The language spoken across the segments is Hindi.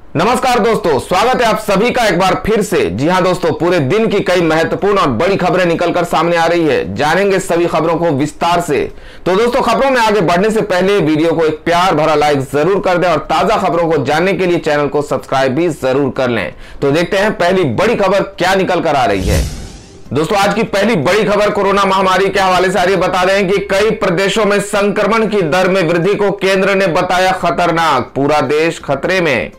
नमस्कार दोस्तों, स्वागत है आप सभी का एक बार फिर से। जी हां दोस्तों, पूरे दिन की कई महत्वपूर्ण और बड़ी खबरें निकलकर सामने आ रही है। जानेंगे सभी खबरों को विस्तार से। तो दोस्तों, खबरों में आगे बढ़ने से पहले वीडियो को एक प्यार भरा लाइक जरूर कर दें और ताजा खबरों को जानने के लिए चैनल को सब्सक्राइब भी जरूर कर लें। तो देखते हैं पहली बड़ी खबर क्या निकल कर आ रही है। दोस्तों, आज की पहली बड़ी खबर कोरोना महामारी के हवाले से आ रही है। बता दें कि कई प्रदेशों में संक्रमण की दर में वृद्धि को केंद्र ने बताया खतरनाक, पूरा देश खतरे में।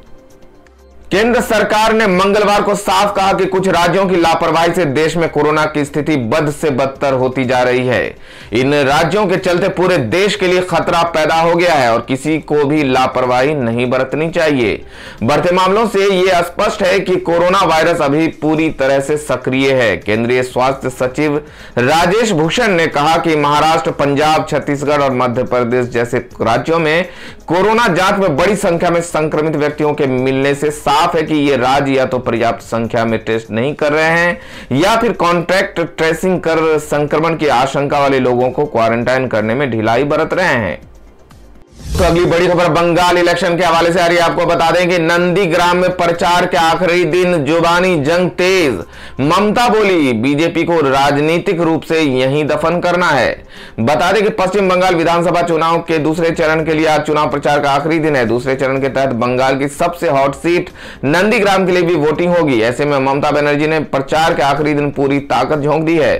केंद्र सरकार ने मंगलवार को साफ कहा कि कुछ राज्यों की लापरवाही से देश में कोरोना की स्थिति बद से बदतर होती जा रही है। इन राज्यों के चलते पूरे देश के लिए खतरा पैदा हो गया है और किसी को भी लापरवाही नहीं बरतनी चाहिए। बढ़ते मामलों से यह स्पष्ट है कि कोरोना वायरस अभी पूरी तरह से सक्रिय है। केंद्रीय स्वास्थ्य सचिव राजेश भूषण ने कहा कि महाराष्ट्र, पंजाब, छत्तीसगढ़ और मध्य प्रदेश जैसे राज्यों में कोरोना जांच में बड़ी संख्या में संक्रमित व्यक्तियों के मिलने से साफ है कि ये राज्य या तो पर्याप्त संख्या में टेस्ट नहीं कर रहे हैं या फिर कॉन्टैक्ट ट्रेसिंग कर संक्रमण की आशंका वाले लोगों को क्वारंटाइन करने में ढिलाई बरत रहे हैं। तो अगली बड़ी खबर बंगाल इलेक्शन के हवाले से आ रही है। आपको बता दें कि नंदीग्राम में प्रचार के आखिरी दिन जुबानी जंग तेज। ममता बोली, बीजेपी को राजनीतिक रूप से यहीं दफन करना है। बता दें कि पश्चिम बंगाल विधानसभा चुनाव के दूसरे चरण के लिए आज चुनाव प्रचार का आखिरी दिन है। दूसरे चरण के तहत बंगाल की सबसे हॉट सीट नंदीग्राम के लिए भी वोटिंग होगी। ऐसे में ममता बनर्जी ने प्रचार के आखिरी दिन पूरी ताकत झोंक दी है।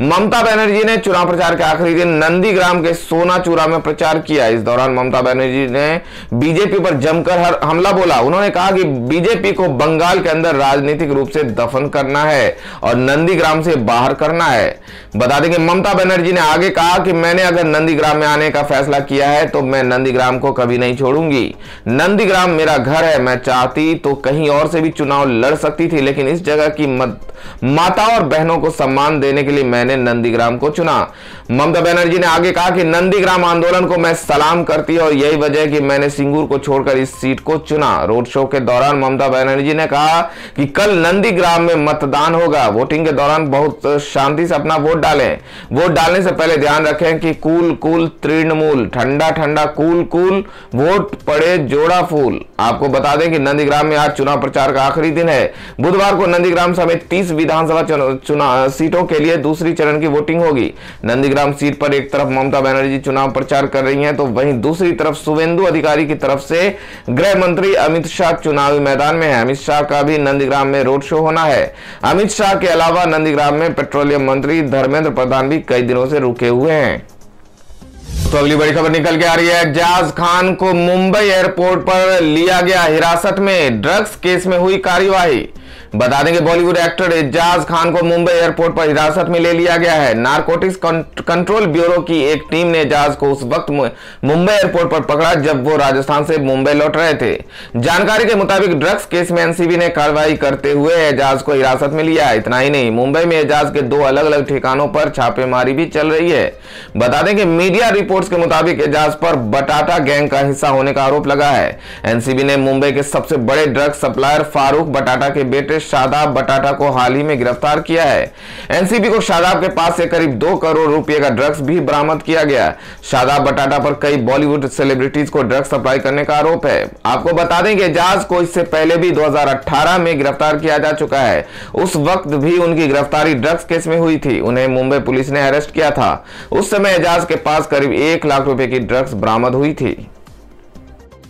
ममता बनर्जी ने चुनाव प्रचार के आखिरी दिन नंदीग्राम के सोनाचूरा में प्रचार किया। इस दौरान ममता बनर्जी ने बीजेपी पर जमकर हमला बोला। उन्होंने कहा कि बीजेपी को बंगाल के अंदर राजनीतिक रूप से दफन करना है और नंदीग्राम से बाहर करना है। बता दें कि ममता बनर्जी ने आगे कहा कि मैंने अगर नंदीग्राम में आने का फैसला किया है तो मैं नंदीग्राम को कभी नहीं छोड़ूंगी। नंदीग्राम मेरा घर है। मैं चाहती तो कहीं और से भी चुनाव लड़ सकती थी, लेकिन इस जगह की माताओं और बहनों को सम्मान देने के लिए मैंने नंदीग्राम को चुना। ममता बनर्जी ने आगे कहा कि नंदीग्राम आंदोलन को मैं सलाम करती हूं और यही वजह है कि मैंने सिंगूर को छोड़कर इस सीट को चुना। रोड शो के दौरान ममता बनर्जी ने कहा कि कल नंदीग्राम में मतदान होगा। वोटिंग के दौरान बहुत शांति से अपना वोट डालें। वोट डालने से पहले ध्यान रखें कि कूल कूल तृणमूल, ठंडा ठंडा कूल कूल, वोट पड़े जोड़ा फूल। आपको बता दें कि नंदीग्राम में आज चुनाव प्रचार का आखिरी दिन है। बुधवार को नंदीग्राम समेत 30 विधानसभा चुनाव सीटों के लिए दूसरी चरण की वोटिंग होगी। नंदीग्राम सीट पर एक तरफ ममता बनर्जी चुनाव प्रचार कर रही हैं, तो वहीं दूसरी तरफ शुवेंदु अधिकारी की तरफ से गृह मंत्री अमित शाह चुनावी मैदान में है। अमित शाह का भी नंदीग्राम में रोड शो होना है। अमित शाह के अलावा नंदीग्राम में पेट्रोलियम मंत्री धर्मेंद्र प्रधान भी कई दिनों से रुके हुए हैं। तो अगली बड़ी खबर निकल के आ रही है। एजाज खान को मुंबई एयरपोर्ट पर लिया गया हिरासत में, ड्रग्स केस में हुई कार्यवाही। बता दें कि बॉलीवुड एक्टर एजाज खान को मुंबई एयरपोर्ट पर हिरासत में ले लिया गया है। नारकोटिक्स कंट्रोल ब्यूरो की एक टीम ने एजाज को उस वक्त मुंबई एयरपोर्ट पर पकड़ा जब वो राजस्थान से मुंबई लौट रहे थे। जानकारी के मुताबिक ड्रग्स केस में एनसीबी ने कार्रवाई करते हुए एजाज को हिरासत में लिया। इतना ही नहीं, मुंबई में एजाज के 2 अलग अलग ठिकानों पर छापेमारी भी चल रही है। बता दें कि मीडिया रिपोर्ट्स के मुताबिक एजाज पर बटाटा गैंग का हिस्सा होने का आरोप लगा है। एनसीबी ने मुंबई के सबसे बड़े ड्रग्स सप्लायर फारूक बटाटा के बेटे शादाब बटाटा को हाल ही में गिरफ्तार किया है। एनसीबी को शादाब के पास से करीब 2 करोड़ रुपए का ड्रग्स भी बरामद किया गया। शादाब बटाटा पर कई बॉलीवुड सेलिब्रिटीज को ड्रग्स सप्लाई करने का आरोप है। आपको बता दें कि एजाज को इससे पहले भी 2018 में गिरफ्तार किया जा चुका है। उस वक्त भी उनकी गिरफ्तारी ड्रग्स केस में हुई थी। उन्हें मुंबई पुलिस ने अरेस्ट किया था। उस समय एजाज के पास करीब 1 लाख रुपए की ड्रग्स बरामद हुई थी।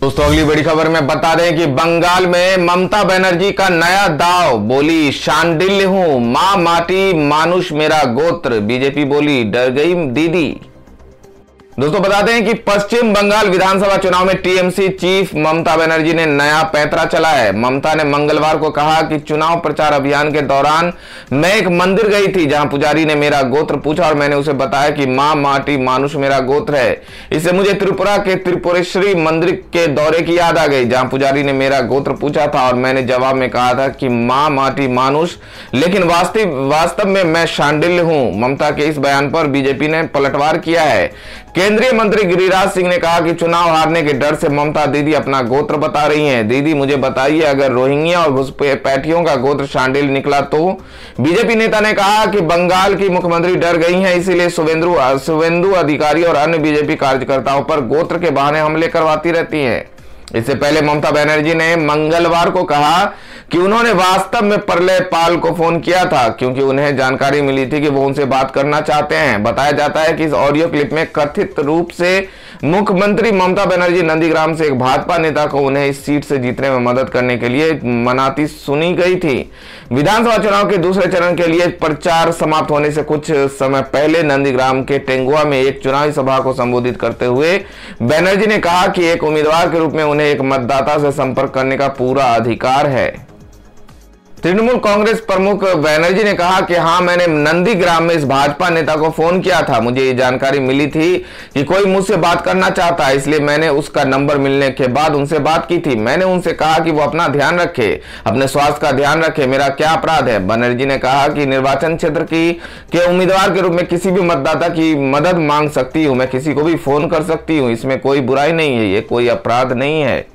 दोस्तों, अगली बड़ी खबर में बता दें कि बंगाल में ममता बनर्जी का नया दाव। बोली, शांडिल्य हूं, मां माटी मानुष मेरा गोत्र। बीजेपी बोली, डर गई दीदी। दोस्तों, बता दें कि पश्चिम बंगाल विधानसभा चुनाव में टीएमसी चीफ ममता बनर्जी ने नया पैंतरा चला है। ममता ने मंगलवार को कहा कि चुनाव प्रचार अभियान के दौरान मैं एक मंदिर गई थी जहां पुजारी ने मेरा गोत्र पूछा और मैंने उसे बताया कि मां माटी मानुष मेरा गोत्र है। इससे मुझे त्रिपुरा के त्रिपुरेश्वरी मंदिर के दौरे की याद आ गई जहां पुजारी ने मेरा गोत्र पूछा था और मैंने जवाब में कहा था कि मां माटी मानुष, लेकिन वास्तव में मैं शांडिल्य हूं। ममता के इस बयान पर बीजेपी ने पलटवार किया है। केंद्रीय मंत्री गिरिराज सिंह ने कहा कि चुनाव हारने के डर से ममता दीदी अपना गोत्र बता रही हैं। दीदी मुझे बताइए, अगर रोहिंग्या और घुसपैठियों का गोत्र शांडिल निकला तो? बीजेपी नेता ने कहा कि बंगाल की मुख्यमंत्री डर गई हैं, इसीलिए शुवेंदु अधिकारी और अन्य बीजेपी कार्यकर्ताओं पर गोत्र के बहाने हमले करवाती रहती हैं। इससे पहले ममता बनर्जी ने मंगलवार को कहा कि उन्होंने वास्तव में प्रलय पाल को फोन किया था क्योंकि उन्हें जानकारी मिली थी कि वो उनसे बात करना चाहते हैं। बताया जाता है कि इस ऑडियो क्लिप में कथित रूप से मुख्यमंत्री ममता बनर्जी नंदीग्राम से एक भाजपा नेता को उन्हें इस सीट से जीतने में मदद करने के लिए मनाती सुनी गई थी। विधानसभा चुनाव के दूसरे चरण के लिए प्रचार समाप्त होने से कुछ समय पहले नंदीग्राम के टेंगुआ में एक चुनावी सभा को संबोधित करते हुए बनर्जी ने कहा कि एक उम्मीदवार के रूप में उन्हें एक मतदाता से संपर्क करने का पूरा अधिकार है। तृणमूल कांग्रेस प्रमुख बनर्जी ने कहा कि हाँ, मैंने नंदीग्राम में इस भाजपा नेता को फोन किया था। मुझे ये जानकारी मिली थी कि कोई मुझसे बात करना चाहता है, इसलिए मैंने उसका नंबर मिलने के बाद उनसे बात की थी। मैंने उनसे कहा कि वो अपना ध्यान रखे, अपने स्वास्थ्य का ध्यान रखे, मेरा क्या अपराध है। बनर्जी ने कहा कि निर्वाचन क्षेत्र के उम्मीदवार के रूप में किसी भी मतदाता की मदद मांग सकती हूँ, मैं किसी को भी फोन कर सकती हूँ, इसमें कोई बुराई नहीं है, ये कोई अपराध नहीं है।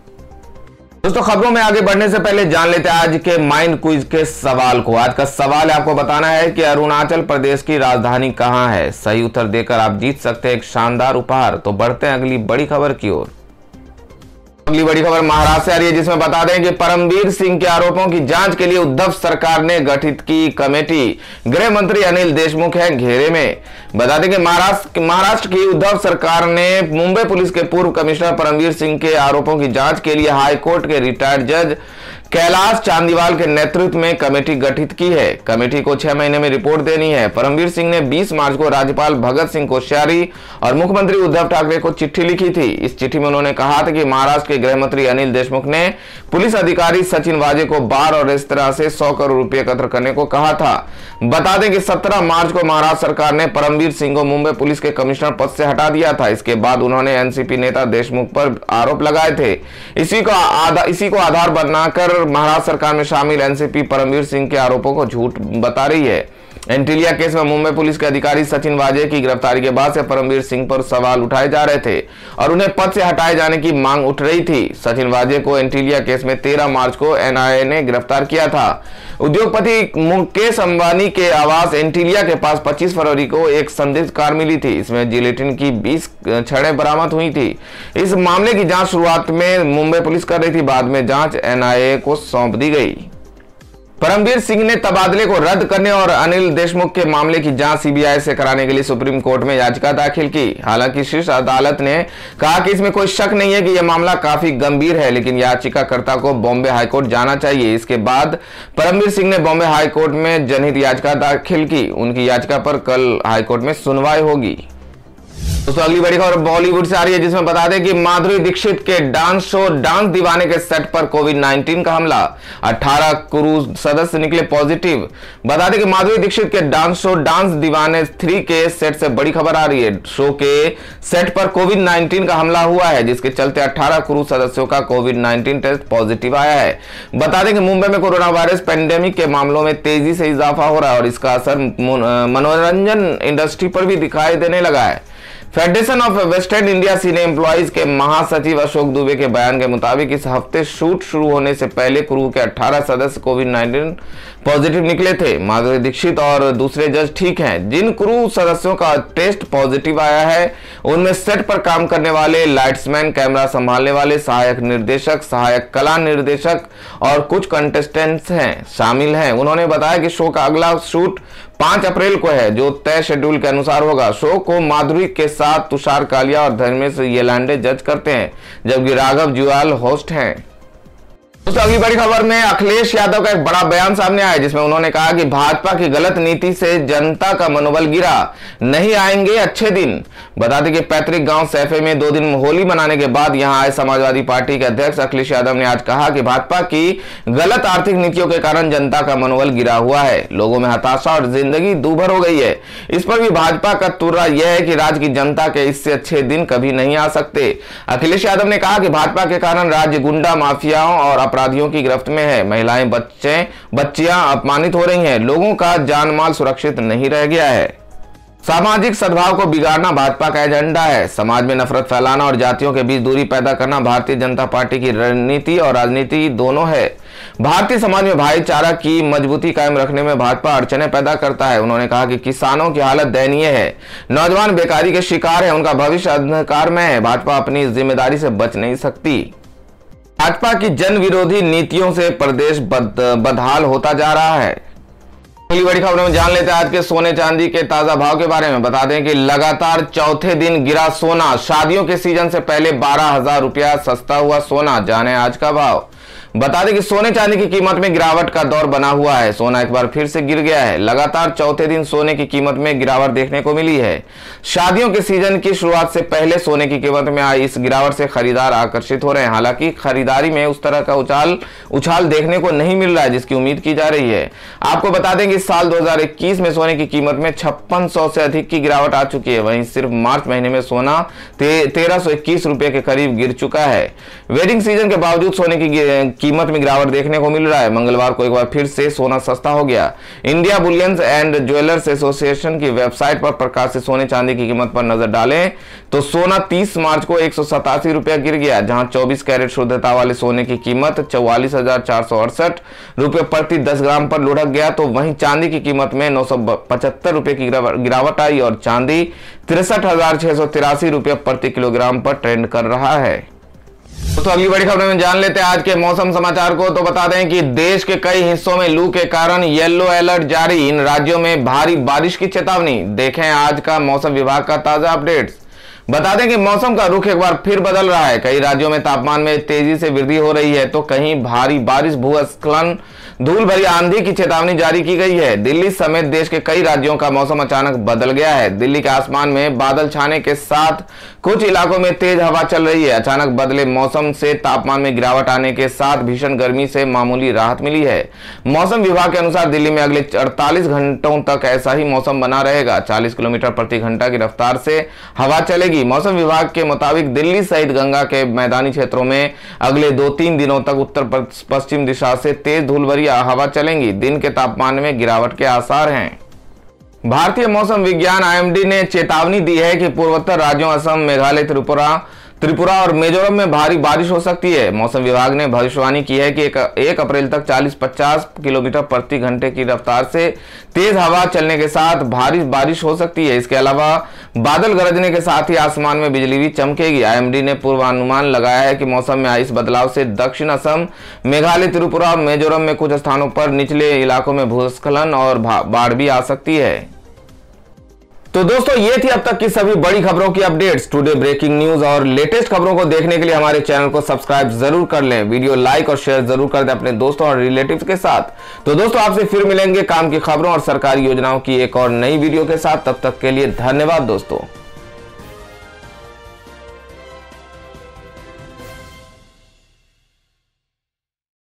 दोस्तों, खबरों में आगे बढ़ने से पहले जान लेते हैं आज के माइंड क्विज के सवाल को। आज का सवाल आपको बताना है कि अरुणाचल प्रदेश की राजधानी कहां है। सही उत्तर देकर आप जीत सकते हैं एक शानदार उपहार। तो बढ़ते हैं अगली बड़ी खबर की ओर। अगली बड़ी खबर महाराष्ट्र से आ रही है, जिसमें बता दें कि परमवीर सिंह के आरोपों की जांच के लिए उद्धव सरकार ने गठित की कमेटी। गृह मंत्री अनिल देशमुख हैं घेरे में। बता दें कि महाराष्ट्र की उद्धव सरकार ने मुंबई पुलिस के पूर्व कमिश्नर परमवीर सिंह के आरोपों की जांच के लिए हाईकोर्ट के रिटायर्ड जज कैलाश चांदीवाल के नेतृत्व में कमेटी गठित की है। कमेटी को 6 महीने में रिपोर्ट देनी है। परमवीर सिंह ने 20 मार्च को राज्यपाल भगत सिंह कोश्यारी और मुख्यमंत्री उद्धव ठाकरे को चिट्ठी लिखी थी। इस चिट्ठी में उन्होंने कहा था कि महाराष्ट्र के गृह मंत्री अनिल देशमुख ने पुलिस अधिकारी सचिन वाजे को बार और रेस्तरां से 100 करोड़ रुपए एकत्र करने को कहा था। बता दें कि 17 मार्च को महाराष्ट्र सरकार ने परमवीर सिंह को मुंबई पुलिस के कमिश्नर पद से हटा दिया था। इसके बाद उन्होंने एनसीपी नेता देशमुख पर आरोप लगाए थे। इसी को आधार बनाकर महाराष्ट्र सरकार में शामिल एनसीपी परमवीर सिंह के आरोपों को झूठ बता रही है। एंटीलिया केस में मुंबई पुलिस के अधिकारी सचिन वाजे की गिरफ्तारी के बाद से परमवीर सिंह पर सवाल उठाए जा रहे थे और उन्हें पद से हटाए जाने की मांग उठ रही थी। सचिन वाजे को एंटीलिया केस में 13 मार्च को एनआईए ने गिरफ्तार किया था। उद्योगपति मुकेश अंबानी के आवास एंटीलिया के पास 25 फरवरी को एक संदिग्ध कार मिली थी। इसमें जिलेटिन की 20 छड़ें बरामद हुई थी। इस मामले की जांच शुरुआत में मुंबई पुलिस कर रही थी, बाद में जांच एनआईए को सौंप दी गई। परमवीर सिंह ने तबादले को रद्द करने और अनिल देशमुख के मामले की जांच सीबीआई से कराने के लिए सुप्रीम कोर्ट में याचिका दाखिल की। हालांकि शीर्ष अदालत ने कहा कि इसमें कोई शक नहीं है कि यह मामला काफी गंभीर है, लेकिन याचिकाकर्ता को बॉम्बे हाईकोर्ट जाना चाहिए। इसके बाद परमवीर सिंह ने बॉम्बे हाईकोर्ट में जनहित याचिका दाखिल की। उनकी याचिका पर कल हाईकोर्ट में सुनवाई होगी। दोस्तों, अगली बड़ी खबर बॉलीवुड से आ रही है, जिसमें बता दें कि माधुरी दीक्षित के डांस शो डांस दीवाने के सेट पर कोविड-19 का हमला। 18 क्रू सदस्य निकले पॉजिटिव। बता दें कि माधुरी दीक्षित के डांस शो डांस दीवाने 3 के सेट से बड़ी खबर आ रही है। शो के सेट पर कोविड-19 का हमला हुआ है, जिसके चलते 18 क्रू सदस्यों का कोविड-19 टेस्ट पॉजिटिव आया है। बता दें कि मुंबई में कोरोना वायरस पेंडेमिक के मामलों में तेजी से इजाफा हो रहा है और इसका असर मनोरंजन इंडस्ट्री पर भी दिखाई देने लगा है। Federation of western India cine employees के महासचिव अशोक दुबे के बयान के मुताबिक इस हफ्ते शूट शुरू होने से पहले क्रू के 18 सदस्य कोविड-19 पॉजिटिव निकले थे। माधुरी दीक्षित और दूसरे जज ठीक हैं। जिन क्रू सदस्यों का टेस्ट पॉजिटिव आया है उनमें सेट पर काम करने वाले लाइट्समैन, कैमरा संभालने वाले, सहायक निर्देशक, सहायक कला निर्देशक और कुछ कंटेस्टेंट्स हैं शामिल हैं। उन्होंने बताया कि शो का अगला शूट 5 अप्रैल को है, जो तय शेड्यूल के अनुसार होगा। शो को माधुरी के साथ तुषार कालिया और धर्मेश येलांडे जज करते हैं, जबकि राघव जुआल होस्ट हैं। दोस्तों, अगली बड़ी खबर में अखिलेश यादव का एक बड़ा बयान सामने आया, जिसमें उन्होंने कहा कि भाजपा की गलत नीति से जनता का मनोबल गिरा, नहीं आएंगे अच्छे दिन। बता दें कि पैतृक गांव सैफे में 2 दिन होली मनाने के बाद यहां आए समाजवादी पार्टी के अध्यक्ष अखिलेश यादव ने आज कहा कि भाजपा की गलत आर्थिक नीतियों के कारण जनता का मनोबल गिरा हुआ है, लोगों में हताशा और जिंदगी दूभर हो गई है। इस पर भी भाजपा का तुर्रा यह है कि राज्य की जनता के इससे अच्छे दिन कभी नहीं आ सकते। अखिलेश यादव ने कहा कि भाजपा के कारण राज्य गुंडा माफियाओं और अपराधियों की गिरफ्त में है, महिलाएं बच्चियां अपमानित हो रही हैं, लोगों का जानमाल सुरक्षित नहीं रह गया है। सामाजिक सद्भाव को बिगाड़ना भाजपा का एजेंडा है। समाज में नफरत फैलाना और जातियों के बीच दूरी पैदा करना भारतीय जनता पार्टी की रणनीति और राजनीति दोनों है। भारतीय समाज में भाईचारा की मजबूती कायम रखने में भाजपा अड़चने पैदा करता है। उन्होंने कहा कि किसानों की हालत दयनीय है, नौजवान बेकारी के शिकार है, उनका भविष्य अंधकार में है। भाजपा अपनी जिम्मेदारी से बच नहीं सकती। भाजपा की जन विरोधी नीतियों से प्रदेश बदहाल होता जा रहा है। अगली बड़ी खबरों में जान लेते हैं आज के सोने चांदी के ताजा भाव के बारे में। बता दें कि लगातार चौथे दिन गिरा सोना। शादियों के सीजन से पहले 12,000 रुपया सस्ता हुआ सोना। जाने आज का भाव। बता दें कि सोने चांदी की कीमत में गिरावट का दौर बना हुआ है। सोना एक बार फिर से गिर गया है। लगातार चौथे दिन सोने की कीमत में गिरावट देखने को मिली है। शादियों के सीजन की शुरुआत से पहले सोने की कीमत में आई इस गिरावट से खरीदार आकर्षित हो रहे हैं। हालांकि खरीदारी में उस तरह का उछाल देखने को नहीं मिल रहा है जिसकी उम्मीद की जा रही है। आपको बता दें कि साल 2021 में सोने की कीमत में 5600 से अधिक की गिरावट आ चुकी है। वहीं सिर्फ मार्च महीने में सोना 1321 रुपए के करीब गिर चुका है। वेडिंग सीजन के बावजूद सोने की कीमत में गिरावट देखने को मिल रहा है। मंगलवार को एक बार फिर से सोना सस्ता हो गया। India bullions and jewellers association की वेबसाइट पर प्रकाशित सोने चांदी की कीमत पर नजर डालें तो सोना 30 मार्च को 187 रुपया गिर गया, जहां 24 कैरेट शुद्धता वाले सोने की कीमत 44,468 रुपये प्रति 10 ग्राम पर लुढ़क गया। तो वहीं चांदी की कीमत में 975 रुपये की गिरावट आई और चांदी 63,683 रुपये प्रति किलोग्राम पर ट्रेंड कर रहा है। तो अगली बड़ी खबर में जान लेते हैं आज के मौसम समाचार को। तो बता दें कि देश के कई हिस्सों में लू के कारण येलो अलर्ट जारी। इन राज्यों में भारी बारिश की चेतावनी। देखें आज का मौसम विभाग का ताजा अपडेट्स। बता दें कि मौसम का रुख एक बार फिर बदल रहा है। कई राज्यों में तापमान में तेजी से वृद्धि हो रही है तो कहीं भारी बारिश, भूस्खलन, धूल भरी आंधी की चेतावनी जारी की गई है। दिल्ली समेत देश के कई राज्यों का मौसम अचानक बदल गया है। दिल्ली के आसमान में बादल छाने के साथ कुछ इलाकों में तेज हवा चल रही है। अचानक बदले मौसम से तापमान में गिरावट आने के साथ भीषण गर्मी से मामूली राहत मिली है। मौसम विभाग के अनुसार दिल्ली में अगले 48 घंटों तक ऐसा ही मौसम बना रहेगा। 40 किलोमीटर प्रति घंटा की रफ्तार से हवा चलेगी। मौसम विभाग के मुताबिक दिल्ली सहित गंगा के मैदानी क्षेत्रों में अगले 2-3 दिनों तक उत्तर पश्चिम दिशा से तेज धूल भरी हवा चलेंगी। दिन के तापमान में गिरावट के आसार हैं। भारतीय मौसम विज्ञान IMD ने चेतावनी दी है कि पूर्वोत्तर राज्यों असम, मेघालय, त्रिपुरा और मिजोरम में भारी बारिश हो सकती है। मौसम विभाग ने भविष्यवाणी की है कि 1 अप्रैल तक 40-50 किलोमीटर प्रति घंटे की रफ्तार से तेज हवा चलने के साथ भारी बारिश हो सकती है। इसके अलावा बादल गरजने के साथ ही आसमान में बिजली भी चमकेगी। IMD ने पूर्वानुमान लगाया है कि मौसम में इस बदलाव से दक्षिण असम, मेघालय, त्रिपुरा और मिजोरम में कुछ स्थानों पर निचले इलाकों में भूस्खलन और बाढ़ भी आ सकती है। तो दोस्तों ये थी अब तक की सभी बड़ी खबरों की अपडेट्स। टुडे ब्रेकिंग न्यूज और लेटेस्ट खबरों को देखने के लिए हमारे चैनल को सब्सक्राइब जरूर कर लें। वीडियो लाइक और शेयर जरूर कर दें अपने दोस्तों और रिलेटिव्स के साथ। तो दोस्तों आपसे फिर मिलेंगे काम की खबरों और सरकारी योजनाओं की एक और नई वीडियो के साथ। तब तक के लिए धन्यवाद दोस्तों।